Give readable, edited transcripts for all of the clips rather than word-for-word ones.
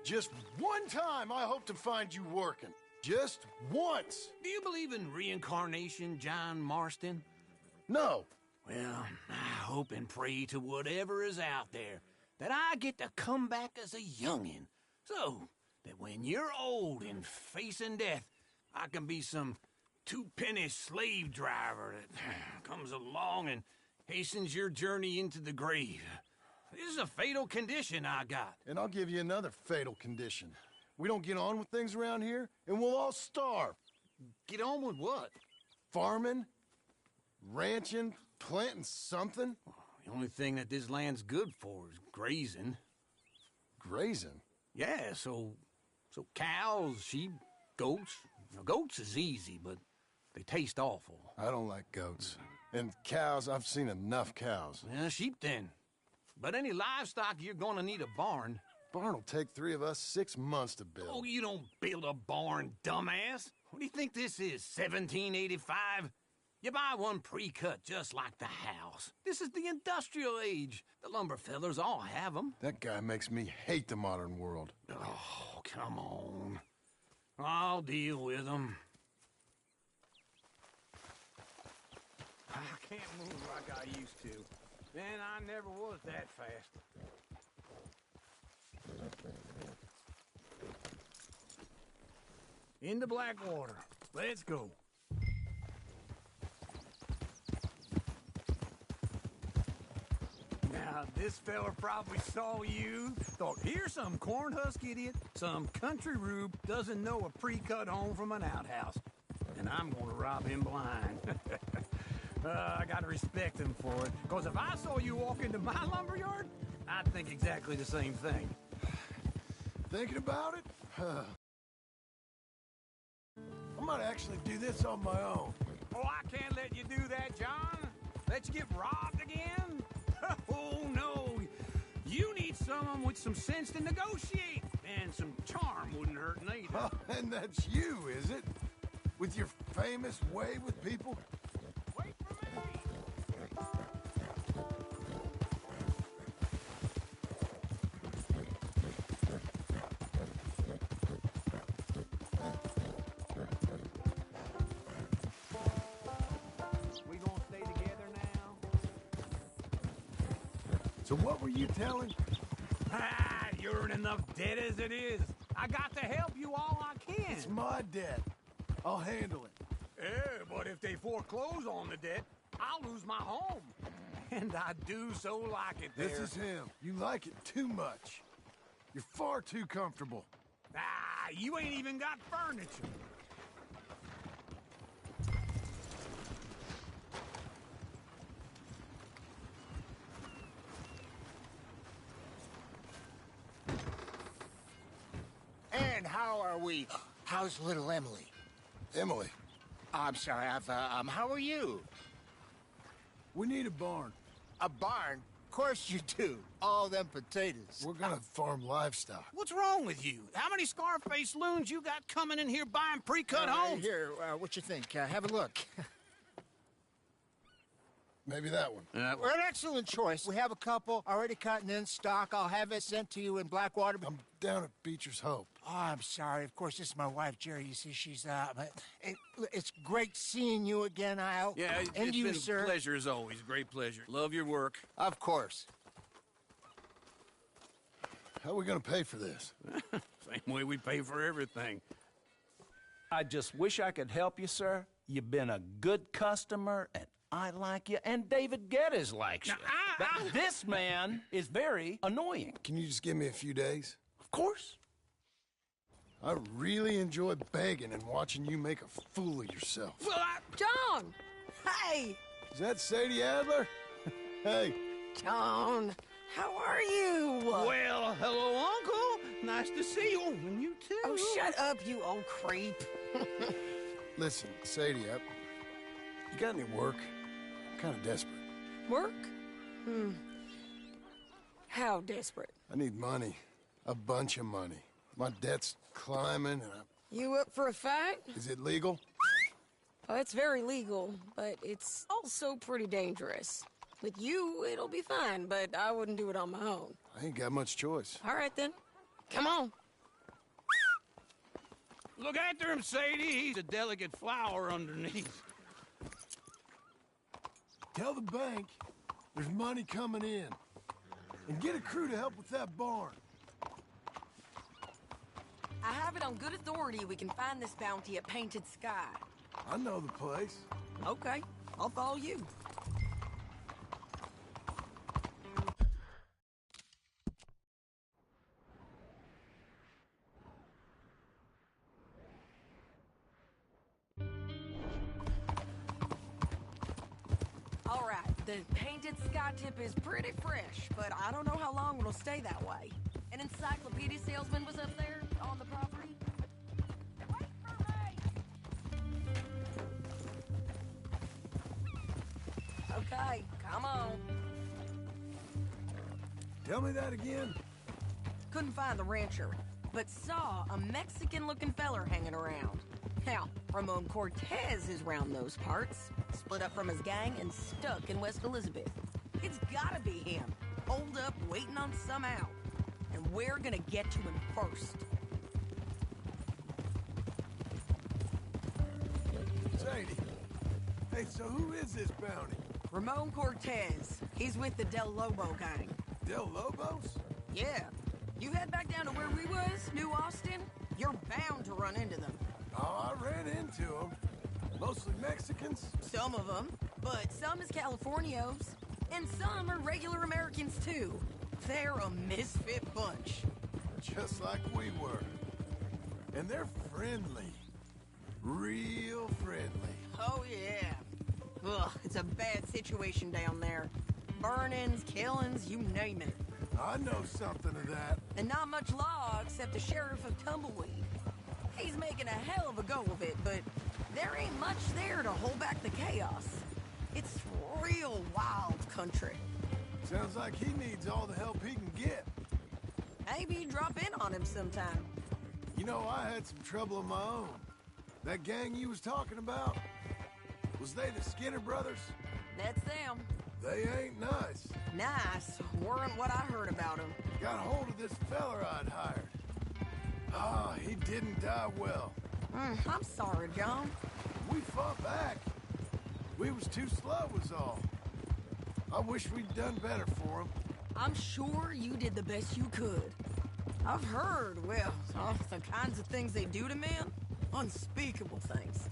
Just one time I hope to find you working. Just once. Do you believe in reincarnation, John Marston? No. Well, I hope and pray to whatever is out there that I get to come back as a youngin', so that when you're old and facing death, I can be some two-penny slave driver that comes along and hastens your journey into the grave. This is a fatal condition I got. And I'll give you another fatal condition. We don't get on with things around here, and we'll all starve. Get on with what? Farming, ranching, planting something. The only thing that this land's good for is grazing. Grazing? Yeah, so cows, sheep, goats. Now, goats is easy, but they taste awful. I don't like goats. And cows, I've seen enough cows. Yeah, sheep then. But any livestock, you're gonna need a barn. Barn will take 3 of us 6 months to build. Oh, you don't build a barn, dumbass. What do you think this is, 1785? You buy one pre-cut just like the house. This is the industrial age. The lumber fellers all have them. That guy makes me hate the modern world. Oh, come on. I'll deal with them. I can't move like I used to. And I never was that fast. Into Blackwater. Let's go. Now, this fella probably saw you, thought, here's some corn-husk idiot, some country rube doesn't know a pre-cut home from an outhouse. And I'm gonna rob him blind. I gotta respect him for it, because if I saw you walk into my lumberyard, I'd think exactly the same thing. Thinking about it? I might actually do this on my own. Oh, I can't let you do that, John. Let you get robbed again? Oh, no. You need someone with some sense to negotiate, and some charm wouldn't hurt neither. And that's you, is it? With your famous way with people? Wait for me! We gonna stay together now? So what were you telling? Ah, you're in enough debt as it is. I got to help you all I can. It's my debt. I'll handle it. Yeah, but if they foreclose on the debt, I'll lose my home. And I do so like it there. This is him. You like it too much. You're far too comfortable. Ah, you ain't even got furniture. And how are we? How's little Emily? Emily, I'm sorry, how are you? we need a barn. A barn? Of course you do. All them potatoes. We're gonna farm livestock. What's wrong with you? How many Scarface loons you got coming in here buying pre-cut homes? Here, what you think? Have a look. Maybe that one. We're an excellent choice. We have a couple already cut and in stock. I'll have it sent to you in Blackwater. I'm down at Beecher's Hope. Oh, I'm sorry. Of course, this is my wife, Jerry. You see, she's but it's great seeing you again, Al. Yeah, and it's you, been sir. a pleasure as always. Great pleasure. Love your work. Of course. How are we gonna pay for this? Same way we pay for everything. I just wish I could help you, sir. You've been a good customer, and I like you, and David Geddes likes you. Now, But this man is very annoying. Can you just give me a few days? Of course. I really enjoy begging and watching you make a fool of yourself. Well, John! Hey! Is that Sadie Adler? Hey. John, how are you? well, hello, Uncle. Nice to see you. And you too. Oh, shut up, you old creep. Listen, Sadie, you got any work? I'm kind of desperate. Work? How desperate? I need money. A bunch of money. My debt's climbing, and You up for a fight? is it legal? Well, it's very legal, but it's also pretty dangerous. With you, it'll be fine, but I wouldn't do it on my own. I ain't got much choice. All right, then. Come on. Look after him, Sadie. He's a delicate flower underneath. Tell the bank there's money coming in. And get a crew to help with that barn. I have it on good authority we can find this bounty at Painted Sky. I know the place. Okay, I'll follow you. All right, the Painted Sky tip is pretty fresh, but I don't know how long it'll stay that way. An encyclopedia salesman was up there on the property. Wait for me! Okay, come on. Tell me that again. Couldn't find the rancher, but saw a Mexican-looking feller hanging around. Now, Ramon Cortez is round those parts, split up from his gang and stuck in West Elizabeth. It's gotta be him, holed up waiting on some out. And we're gonna get to him first. Sadie. Hey, so who is this bounty? Ramon Cortez. He's with the Del Lobo gang. Del Lobos? Yeah. You head back down to where we was, New Austin, you're bound to run into them. Oh, I ran into them. Mostly Mexicans. Some of them, but some is Californios. And some are regular Americans, too. They're a misfit bunch. Just like we were. And they're friendly. Real friendly. Oh, yeah. Ugh, it's a bad situation down there. Burnings, killings, you name it. I know something of that. And not much law except the sheriff of Tumbleweed. He's making a hell of a go of it, but there ain't much there to hold back the chaos. It's real wild country. Sounds like he needs all the help he can get. Maybe drop in on him sometime. You know, I had some trouble of my own. That gang you was talking about, was they the Skinner brothers? That's them. They ain't nice. Nice. Weren't what I heard about them. Got hold of this feller I'd hired. Ah, he didn't die well. I'm sorry, John. We fought back. We was too slow was all. I wish we'd done better for him. I'm sure you did the best you could. I've heard, well, the kinds of things they do to men. Unspeakable things.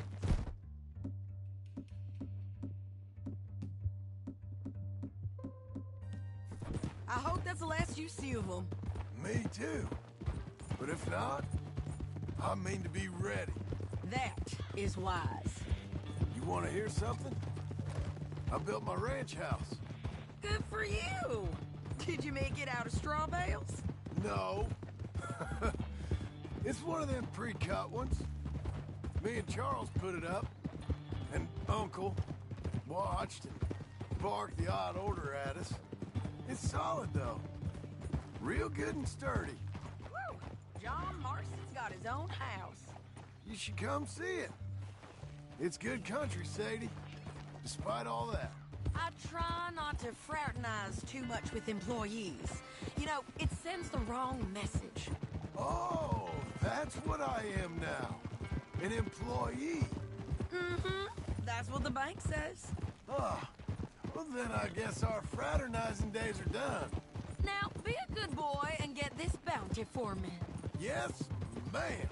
I hope that's the last you see of them. Me too. But if not, I mean to be ready. That is wise. You want to hear something? I built my ranch house. Good for you. Did you make it out of straw bales? No. It's one of them pre-cut ones. Me and Charles put it up. And Uncle watched and barked the odd order at us. It's solid, though. Real good and sturdy. Woo! John Marston's got his own house. You should come see it. It's good country, Sadie. Despite all that. I try not to fraternize too much with employees. You know, it sends the wrong message. Oh, that's what I am now. An employee. Mm-hmm. That's what the bank says. Oh, well then I guess our fraternizing days are done. Now, be a good boy and get this bounty for me. Yes, ma'am.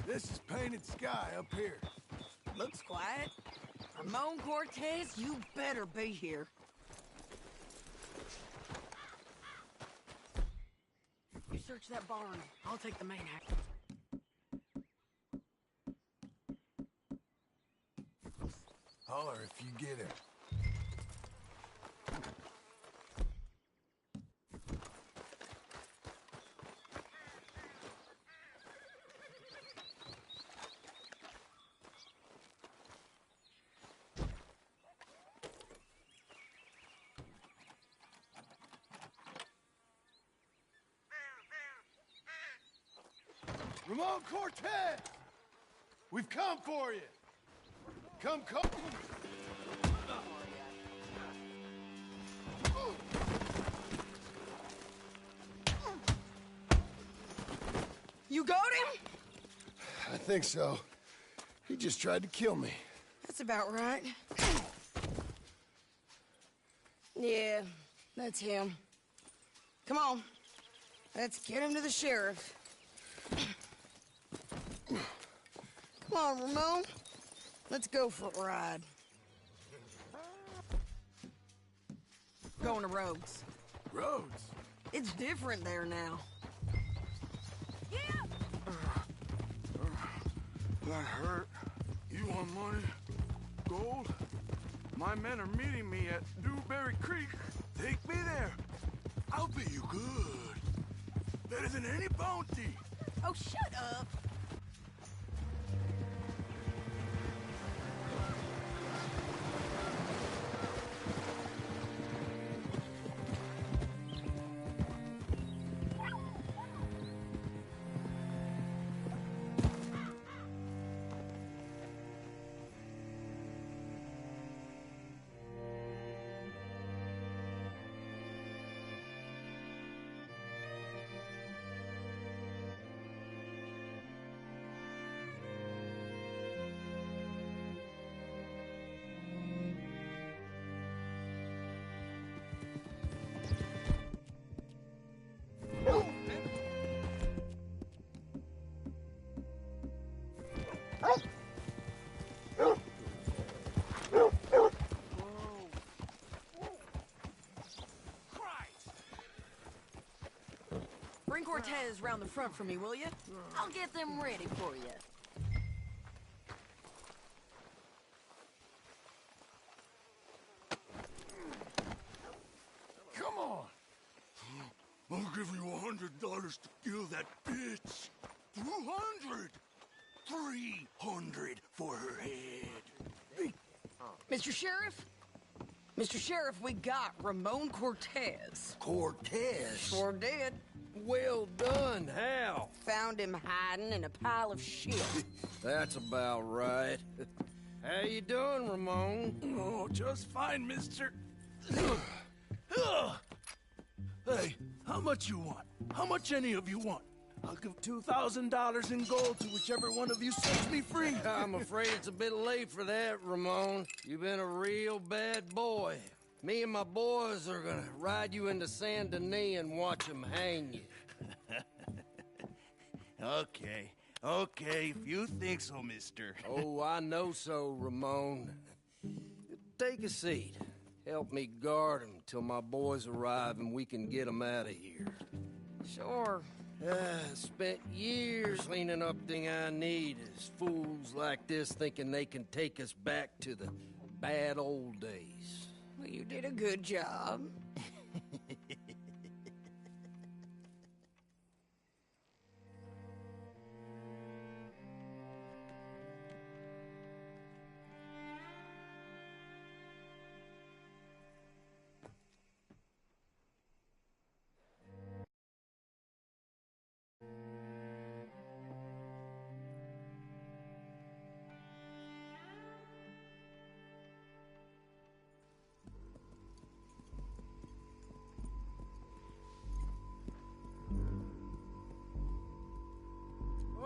This is Painted Sky up here. Looks quiet. Ramon Cortez, you better be here. You search that barn. I'll take the main act. Holler if you get him. Ramon Cortez! We've come for you! Come. You got him? I think so. He just tried to kill me. That's about right. Yeah, that's him. Come on. Let's get him to the sheriff. Come on, Ramon. Let's go for a ride. Going to Rhodes. Rhodes? It's different there now. That hurt. You want money? Gold? My men are meeting me at Dewberry Creek. Take me there. I'll pay you good. Better than any bounty. Oh, shut up. Bring Cortez round the front for me, will you? I'll get them ready for you. Come on! I'll give you $100 to kill that bitch. 200. 300 for her head. Mr. Sheriff? Mr. Sheriff, we got Ramon Cortez. Cortez? Sure did. Well done, Hal. Found him hiding in a pile of shit. That's about right. How you doing, Ramon? Oh, just fine, mister. Hey, how much you want? How much any of you want? I'll give $2,000 in gold to whichever one of you sets me free. I'm afraid it's a bit late for that, Ramon. You've been a real bad boy. Me and my boys are gonna ride you into Saint Denis and watch them hang you. Okay, if you think so, mister. Oh, I know so, Ramon. Take a seat. Help me guard them till my boys arrive and we can get them out of here. Sure. Spent years cleaning up thing I need is fools like this thinking they can take us back to the bad old days. Well, you did a good job.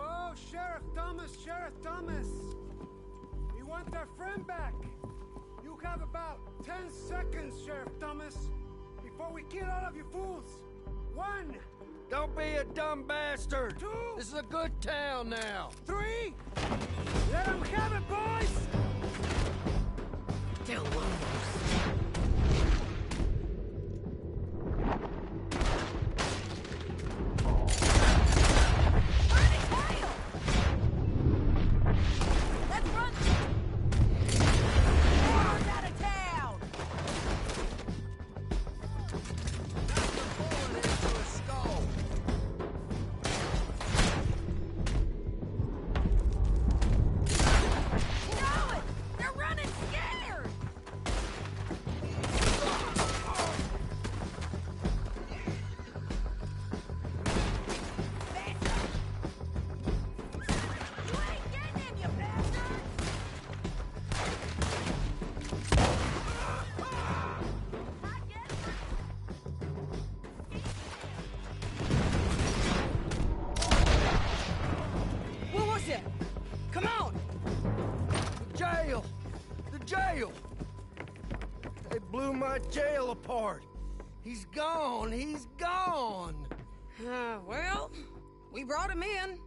Oh, Sheriff Thomas! We want our friend back! You have about 10 seconds, Sheriff Thomas, before we kill all of you fools! 1! Don't be a dumb bastard! 2! This is a good town now! 3! Let them have it, boys! Tell one. blew my jail apart. He's gone. He's gone. Well, we brought him in.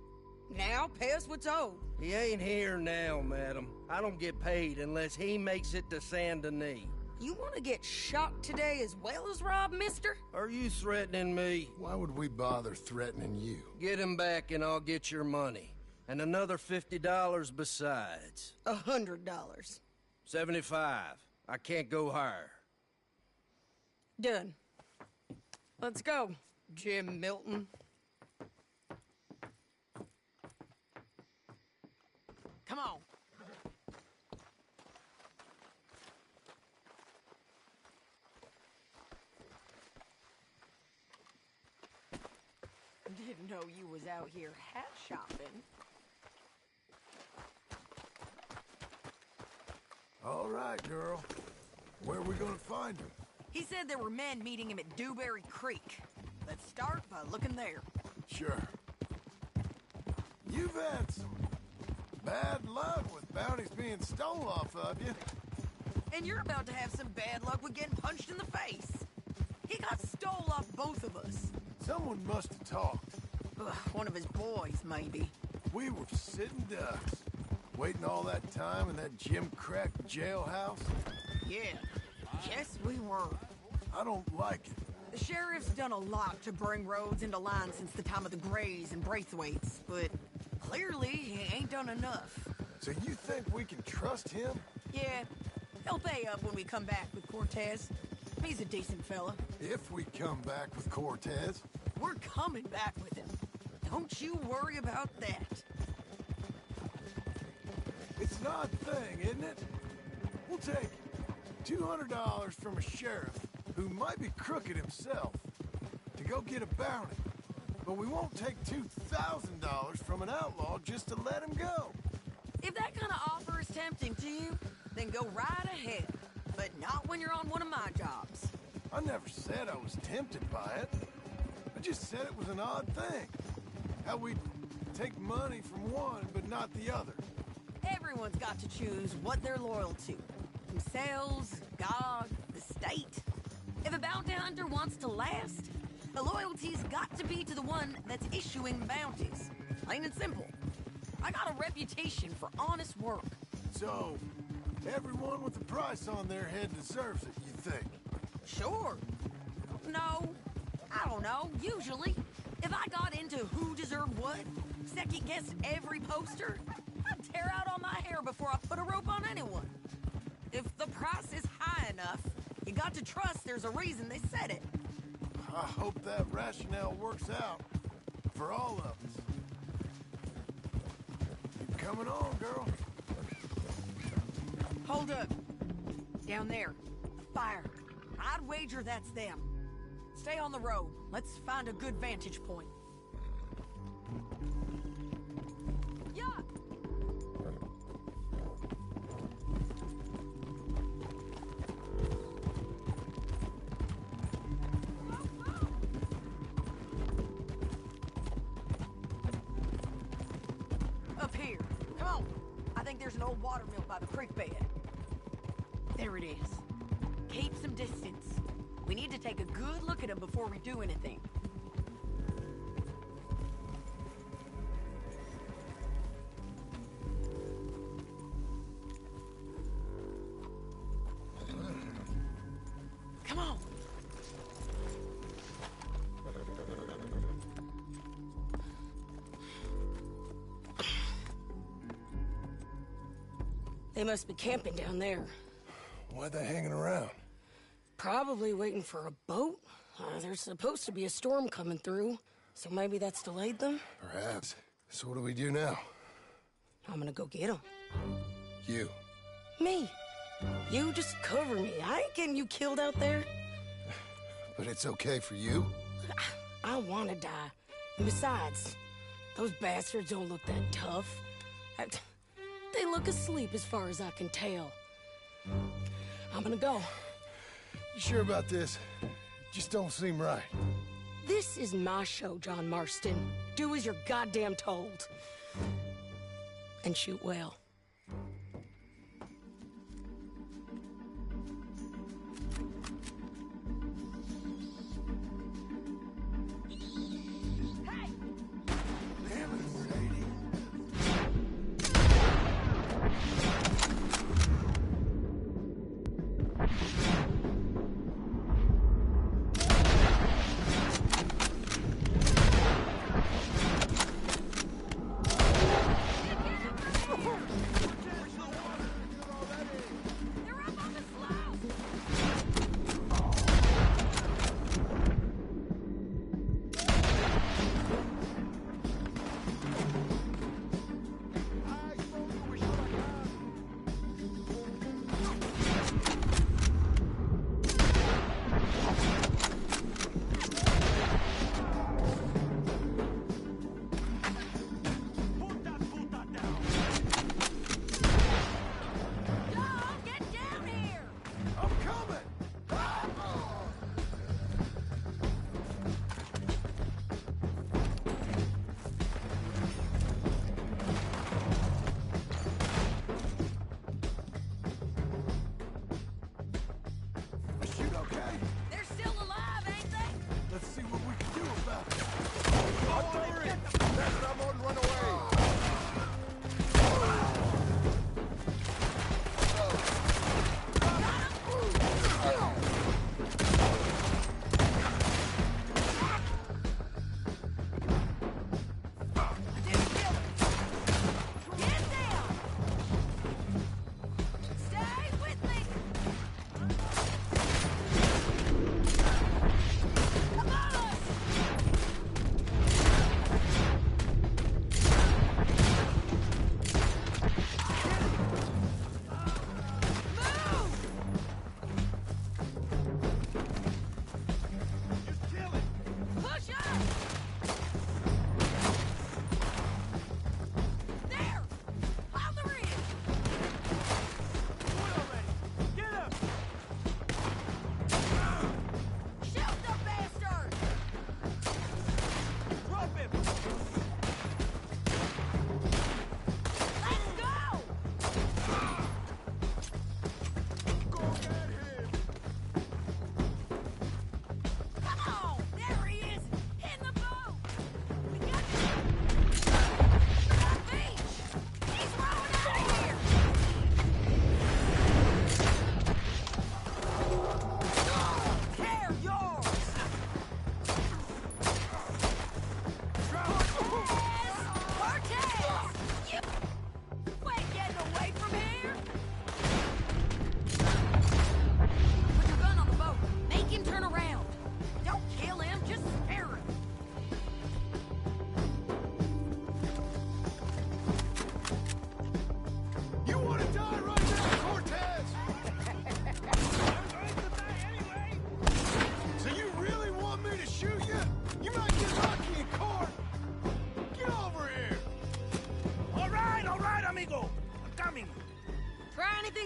Now pay us what's owed. He ain't here now, madam. I don't get paid unless he makes it to Saint Denis. You want to get shot today as well as Rob, mister? Are you threatening me? Why would we bother threatening you? Get him back and I'll get your money. And another $50 besides. $100. 75. I can't go higher. Done. Let's go, Jim Milton. Come on. Didn't know you was out here hat shopping. All right, girl. Where are we gonna find him? He said there were men meeting him at Dewberry Creek. Let's start by looking there. Sure. You've had some bad luck with bounties being stole off of you. And you're about to have some bad luck with getting punched in the face. He got stole off both of us. Someone must have talked. Ugh, one of his boys, maybe. We were sitting ducks, waiting all that time in that Jim Crack jailhouse. Yeah. Yes, we were. I don't like it. The sheriff's done a lot to bring roads into line since the time of the Grays and Braithwaites, but clearly he ain't done enough. So you think we can trust him? Yeah, he'll pay up when we come back with Cortez. He's a decent fella. If we come back with Cortez. We're coming back with him. Don't you worry about that. It's an odd thing, isn't it? We'll take $200 from a sheriff who might be crooked himself to go get a bounty. But we won't take $2,000 from an outlaw just to let him go. If that kind of offer is tempting to you, then go right ahead. But not when you're on one of my jobs. I never said I was tempted by it. I just said it was an odd thing. How we take money from one but not the other. Everyone's got to choose what they're loyal to. Themselves, God, the state. If a bounty hunter wants to last, the loyalty's got to be to the one that's issuing bounties. Plain and simple. I got a reputation for honest work. So, everyone with a price on their head deserves it, you think? Sure. No. I don't know. Usually. If I got into who deserved what, second-guessed every poster, I'd tear out all my hair before I put a rope on anyone. If the price is high enough, you got to trust there's a reason they said it. I hope that rationale works out for all of us. Keep coming on, girl. Hold up. Down there. A fire. I'd wager that's them. Stay on the road. Let's find a good vantage point. Yeah! Up here. Come on. I think there's an old water mill by the creek bed. There it is. Keep some distance. We need to take a good look at him before we do anything. Come on. They must be camping down there. Why are they hanging around? Probably waiting for a boat. There's supposed to be a storm coming through, so maybe that's delayed them? Perhaps. So what do we do now? I'm gonna go get them. You. Me. You just cover me. I ain't getting you killed out there. But it's okay for you? I wanna die. And besides, those bastards don't look that tough. They look asleep as far as I can tell. I'm gonna go. You sure about this? Just don't seem right. This is my show, John Marston. Do as you're goddamn told. And shoot well.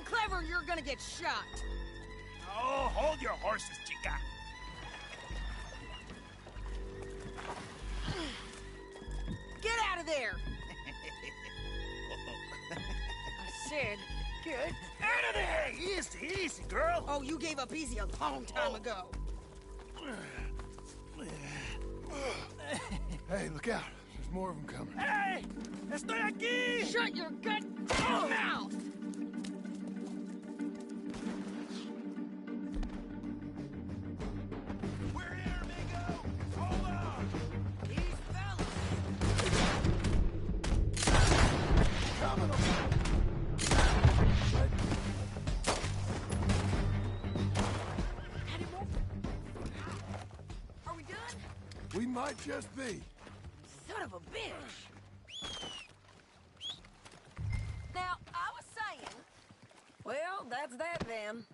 clever, you're gonna get shot. Oh, hold your horses, chica. Get out of there! I said, get Out of there! Easy, easy, girl. Oh, you gave up easy a long time ago. Hey, look out. There's more of them coming. Hey! Estoy aquí! Shut your goddamn mouth! We're here, amigo! Hold on! These fellas. Coming up. Any more? Are we done? We might just be. Son of a bitch! Now, I was saying... Well, that's that then.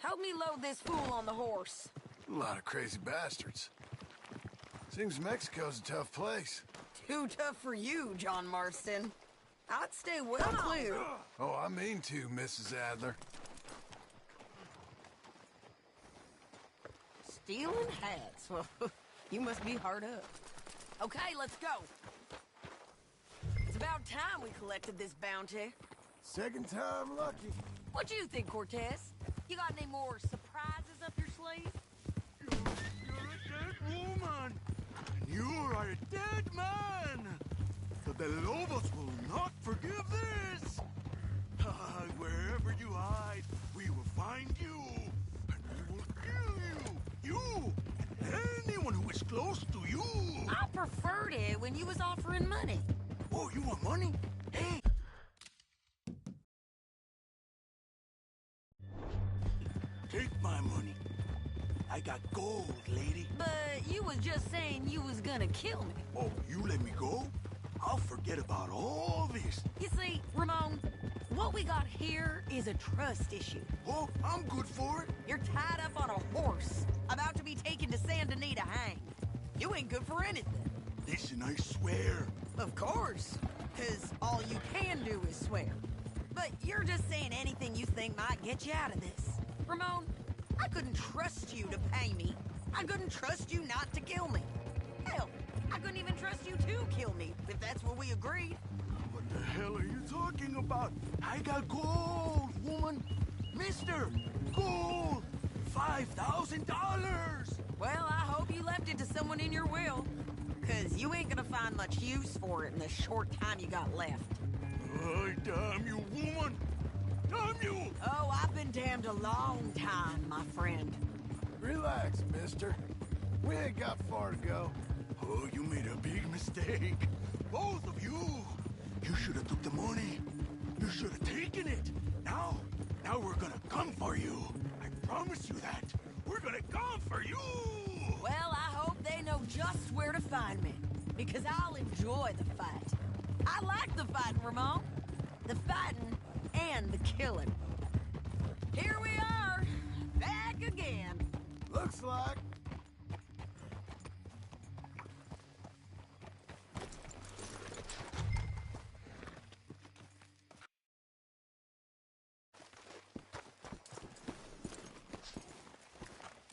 Help me load this fool on the horse. A lot of crazy bastards. Seems Mexico's a tough place. Too tough for you, John Marston. I'd stay well clear. Oh, I mean to, Mrs. Adler. Stealing hats? Well, you must be hard up. Okay, let's go. It's about time we collected this bounty. Second time lucky. What do you think, Cortez? You got any more surprises up your sleeve? You're a dead woman. You are a dead man. The Lobos will not forgive this. Wherever you hide, we will find you. was close to you. I preferred it when you was offering money. Oh, you want money? Hey. Take my money. I got gold, lady. But you was just saying you was gonna kill me. Oh, you let me go? I'll forget about all this. You see, Ramon, what we got here is a trust issue. Oh, I'm good for it. You're tied up on a horse, about to be taken to Saint Denis to hang. You ain't good for anything. Listen, I swear. Of course, because all you can do is swear. But you're just saying anything you think might get you out of this. Ramon, I couldn't trust you to pay me. I couldn't trust you not to kill me. Hell, I couldn't even trust you to kill me, if that's what we agreed. What the hell are you talking about? I got gold, woman. Mister, gold. $5,000. Well, I hope you left it to someone in your will. Because you ain't gonna find much use for it in the short time you got left. Oh, damn you, woman. Damn you. Oh, I've been damned a long time, my friend. Relax, mister. We ain't got far to go. Oh, you made a big mistake. Both of you. You should have took the money. You should have taken it. Now we're gonna come for you. I promise you that. We're gonna come for you. Well, I hope they know just where to find me. Because I'll enjoy the fight. I like the fighting, Ramon. The fighting and the killing. Here we are, back again. Looks like.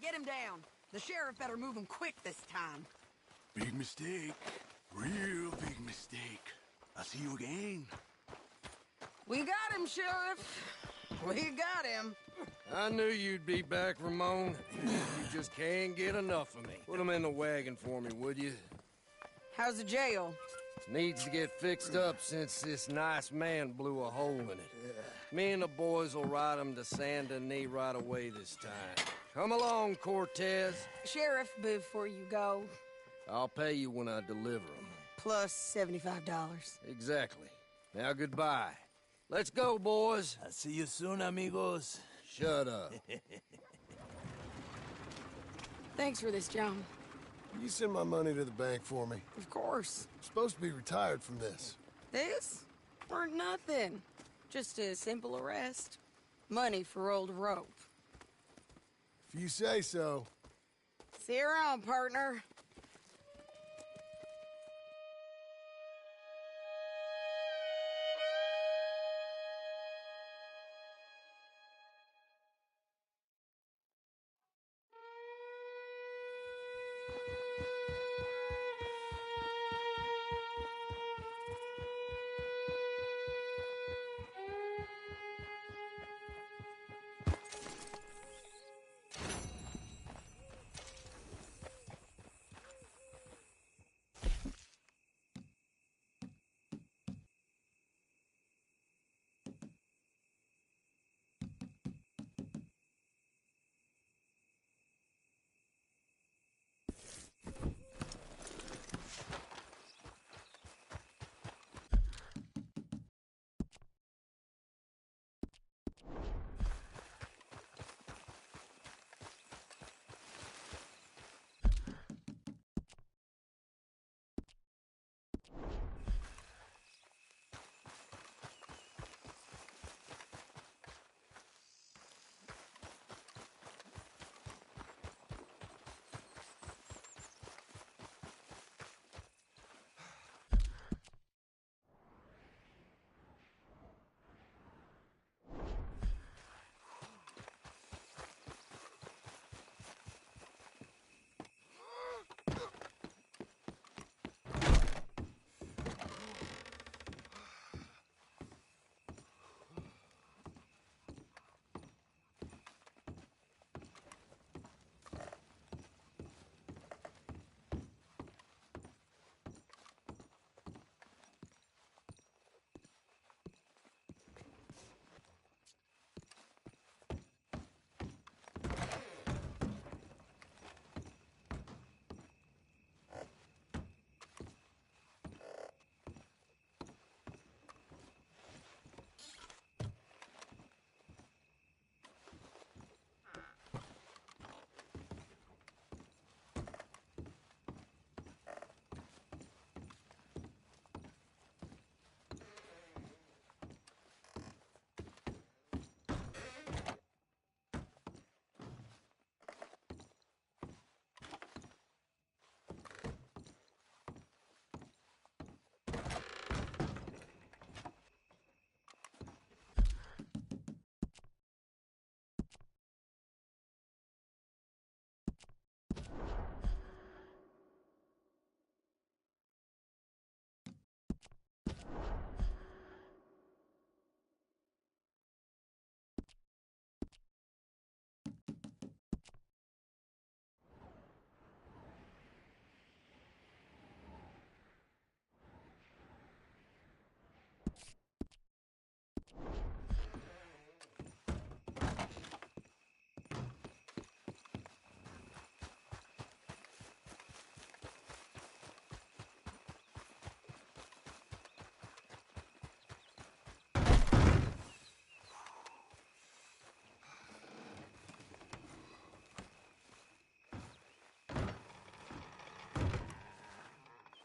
Get him down. The sheriff better move him quick this time. Big mistake. Real big mistake. I'll see you again. We got him, Sheriff. We got him. I knew you'd be back, Ramon. You just can't get enough of me. Put him in the wagon for me, would you? How's the jail? Needs to get fixed up since this nice man blew a hole in it. Me and the boys will ride him to Saint Denis right away this time. Come along, Cortez. Sheriff, before you go, I'll pay you when I deliver him. plus $75. Exactly. Now goodbye. Let's go, boys. I'll see you soon, amigos. Shut up. Thanks for this, John. You send my money to the bank for me. Of course. I'm supposed to be retired from this. This? Weren't nothing. Just a simple arrest. Money for old rope. If you say so. See you around, partner.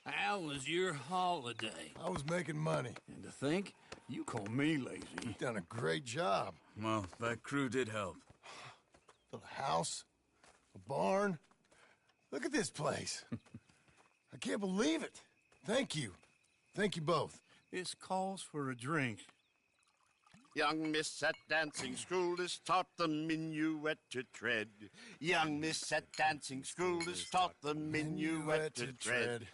How was your holiday? I was making money. And to think, you call me lazy. You've done a great job. Well, that crew did help. Built a house, a barn. Look at this place. I can't believe it. Thank you. Thank you both. This calls for a drink. Young miss at dancing school is taught the minuet to tread. Young miss at dancing school is taught the minuet to tread.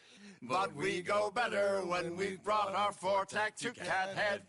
But we go better when we've brought our four-tack to Cathead.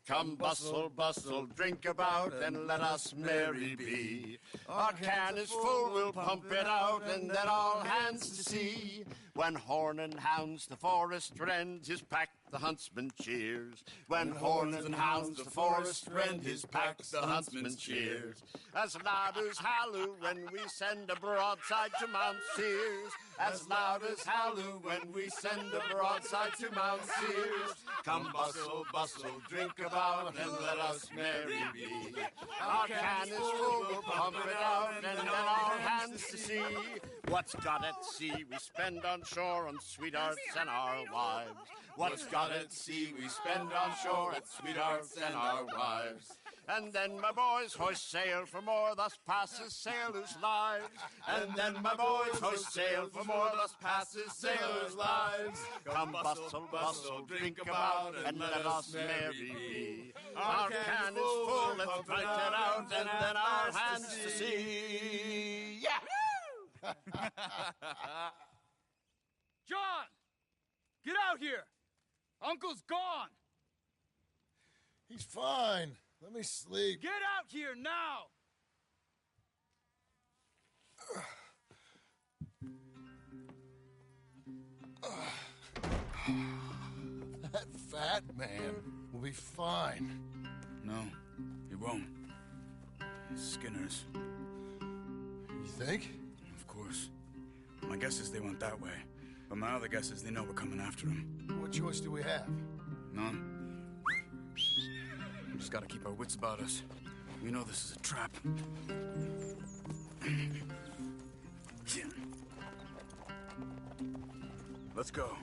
Come bustle, bustle, drink about, and let us merry be. Our can is full, we'll pump it out, and then all hands to sea. When horn and hounds the forest rend, his pack the huntsman cheers. When horn and hounds the forest rend, his pack the huntsman cheers. As loud as halloo when we send a broadside to Mount Sears. As loud as halloo when we send a broadside to Mount Sears. Come bustle, bustle, drink about, and let us merry be. Our can is full, we'll pump it out, and then all hands to sea. What's got at sea we spend on shore on sweethearts and our wives. What's got at sea we spend on shore at sweethearts and our wives. And then my boys hoist sail for more, thus passes sailors' lives. And then my boys hoist sail for more, thus passes sailors' lives. Come bustle, bustle, drink about, and let us merry be. Our can is full, let's fight it out, and then our hands to sea. Yeah! John! Get out here! Uncle's gone! He's fine. Let me sleep. Get out here now! That fat man will be fine. No, he won't. Skinner's. You think? Of course. My guess is they went that way. But my other guess is they know we're coming after them. What choice do we have? None. We just gotta keep our wits about us. We know this is a trap. Let's go.